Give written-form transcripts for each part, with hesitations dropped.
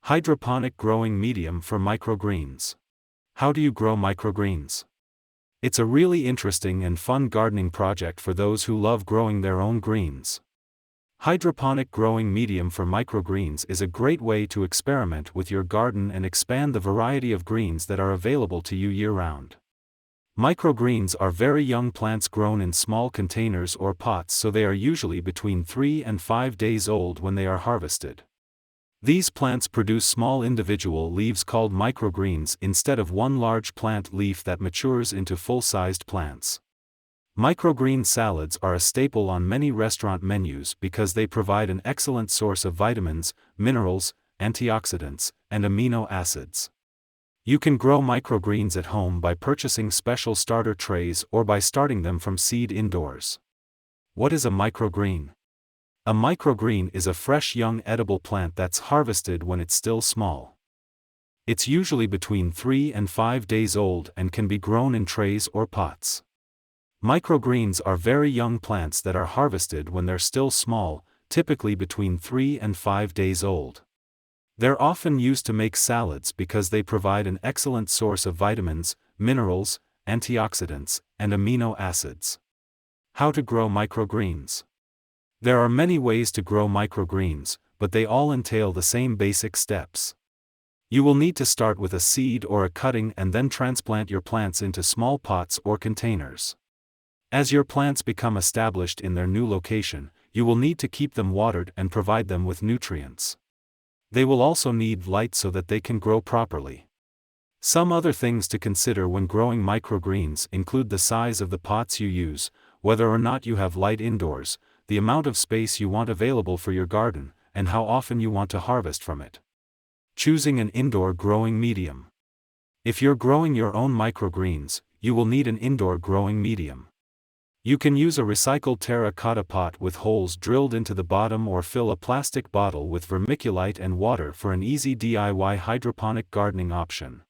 Hydroponic growing medium for microgreens. How do you grow microgreens? It's a really interesting and fun gardening project for those who love growing their own greens. Hydroponic growing medium for microgreens is a great way to experiment with your garden and expand the variety of greens that are available to you year-round. Microgreens are very young plants grown in small containers or pots, so they are usually between 3 and 5 days old when they are harvested. These plants produce small individual leaves called microgreens instead of one large plant leaf that matures into full-sized plants. Microgreen salads are a staple on many restaurant menus because they provide an excellent source of vitamins, minerals, antioxidants, and amino acids. You can grow microgreens at home by purchasing special starter trays or by starting them from seed indoors. What is a microgreen? A microgreen is a fresh young edible plant that's harvested when it's still small. It's usually between 3 and 5 days old and can be grown in trays or pots. Microgreens are very young plants that are harvested when they're still small, typically between 3 and 5 days old. They're often used to make salads because they provide an excellent source of vitamins, minerals, antioxidants, and amino acids. How to grow microgreens? There are many ways to grow microgreens, but they all entail the same basic steps. You will need to start with a seed or a cutting and then transplant your plants into small pots or containers. As your plants become established in their new location, you will need to keep them watered and provide them with nutrients. They will also need light so that they can grow properly. Some other things to consider when growing microgreens include the size of the pots you use, whether or not you have light indoors, the amount of space you want available for your garden, and how often you want to harvest from it. Choosing an indoor growing medium. If you're growing your own microgreens, you will need an indoor growing medium. You can use a recycled terra cotta pot with holes drilled into the bottom or fill a plastic bottle with vermiculite and water for an easy DIY hydroponic gardening option.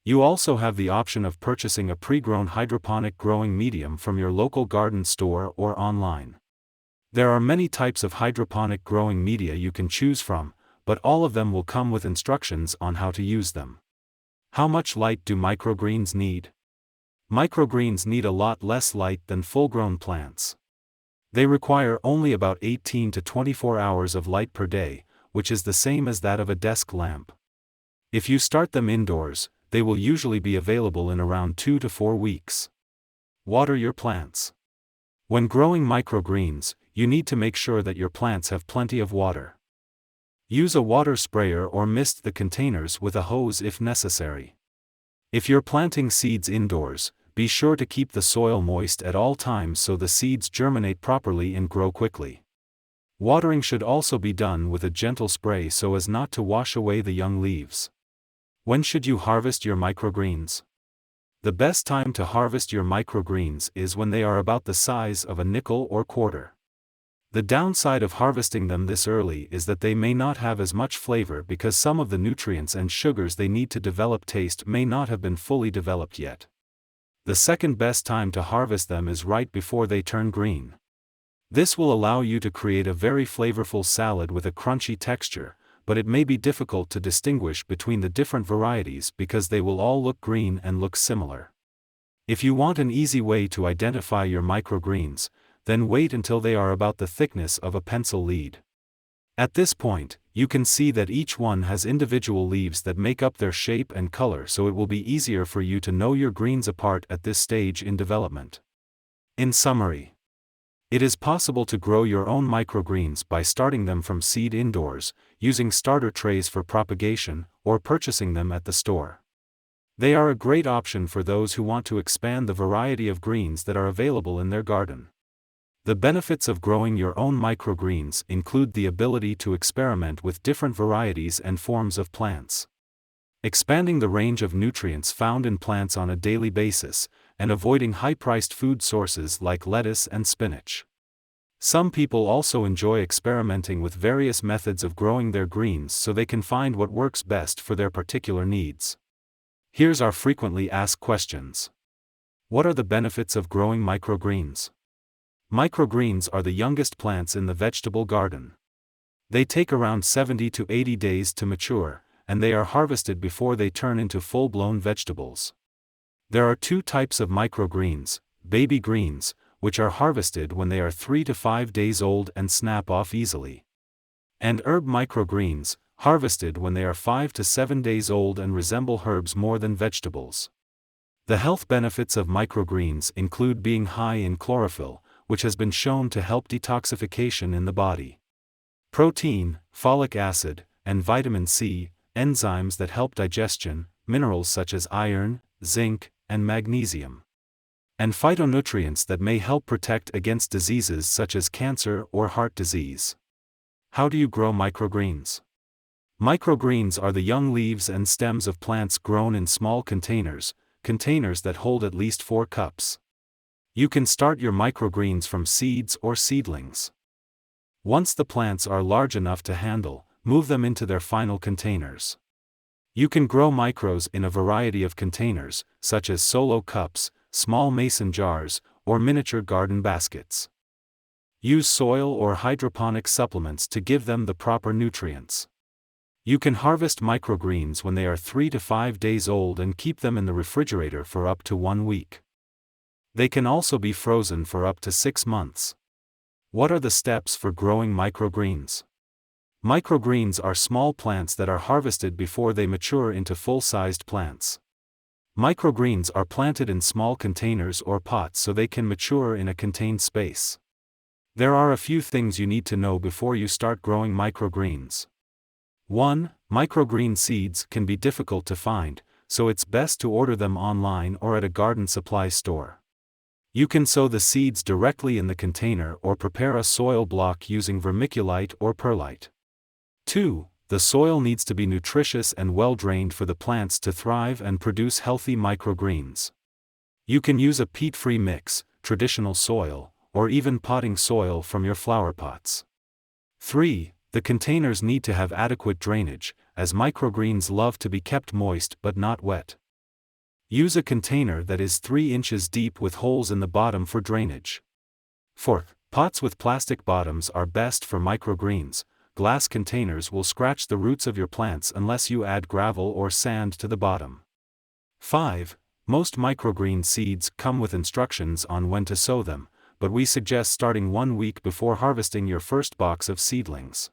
You also have the option of purchasing a pre-grown hydroponic growing medium from your local garden store or online. There are many types of hydroponic growing media you can choose from, but all of them will come with instructions on how to use them. How much light do microgreens need? Microgreens need a lot less light than full-grown plants. They require only about 18 to 24 hours of light per day, which is the same as that of a desk lamp. If you start them indoors, they will usually be available in around 2 to 4 weeks. Water your plants. When growing microgreens, you need to make sure that your plants have plenty of water. Use a water sprayer or mist the containers with a hose if necessary. If you're planting seeds indoors, be sure to keep the soil moist at all times so the seeds germinate properly and grow quickly. Watering should also be done with a gentle spray so as not to wash away the young leaves. When should you harvest your microgreens? The best time to harvest your microgreens is when they are about the size of a nickel or quarter. The downside of harvesting them this early is that they may not have as much flavor because some of the nutrients and sugars they need to develop taste may not have been fully developed yet. The second best time to harvest them is right before they turn green. This will allow you to create a very flavorful salad with a crunchy texture, but it may be difficult to distinguish between the different varieties because they will all look green and look similar. If you want an easy way to identify your microgreens, then wait until they are about the thickness of a pencil lead. At this point, you can see that each one has individual leaves that make up their shape and color, so it will be easier for you to know your greens apart at this stage in development. In summary, it is possible to grow your own microgreens by starting them from seed indoors, using starter trays for propagation, or purchasing them at the store. They are a great option for those who want to expand the variety of greens that are available in their garden. The benefits of growing your own microgreens include the ability to experiment with different varieties and forms of plants, expanding the range of nutrients found in plants on a daily basis, and avoiding high-priced food sources like lettuce and spinach. Some people also enjoy experimenting with various methods of growing their greens so they can find what works best for their particular needs. Here's our frequently asked questions. What are the benefits of growing microgreens? Microgreens are the youngest plants in the vegetable garden. They take around 70 to 80 days to mature, and they are harvested before they turn into full-blown vegetables. There are two types of microgreens: baby greens, which are harvested when they are 3 to 5 days old and snap off easily, and herb microgreens, harvested when they are 5 to 7 days old and resemble herbs more than vegetables. The health benefits of microgreens include being high in chlorophyll, which has been shown to help detoxification in the body, protein, folic acid, and vitamin C, enzymes that help digestion, minerals such as iron, zinc, and magnesium, and phytonutrients that may help protect against diseases such as cancer or heart disease. How do you grow microgreens? Microgreens are the young leaves and stems of plants grown in small containers that hold at least 4 cups. You can start your microgreens from seeds or seedlings. Once the plants are large enough to handle, move them into their final containers. You can grow micros in a variety of containers, such as solo cups, small mason jars, or miniature garden baskets. Use soil or hydroponic supplements to give them the proper nutrients. You can harvest microgreens when they are 3 to 5 days old and keep them in the refrigerator for up to 1 week. They can also be frozen for up to 6 months. What are the steps for growing microgreens? Microgreens are small plants that are harvested before they mature into full-sized plants. Microgreens are planted in small containers or pots so they can mature in a contained space. There are a few things you need to know before you start growing microgreens. 1. Microgreen seeds can be difficult to find, so it's best to order them online or at a garden supply store. You can sow the seeds directly in the container or prepare a soil block using vermiculite or perlite. 2. The soil needs to be nutritious and well drained for the plants to thrive and produce healthy microgreens. You can use a peat-free mix, traditional soil, or even potting soil from your flower pots. 3. The containers need to have adequate drainage, as microgreens love to be kept moist but not wet. Use a container that is 3 inches deep with holes in the bottom for drainage. 4. Pots with plastic bottoms are best for microgreens. Glass containers will scratch the roots of your plants unless you add gravel or sand to the bottom. 5. Most microgreen seeds come with instructions on when to sow them, but we suggest starting 1 week before harvesting your first box of seedlings,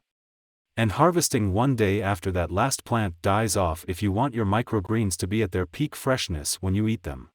and harvesting 1 day after that last plant dies off if you want your microgreens to be at their peak freshness when you eat them.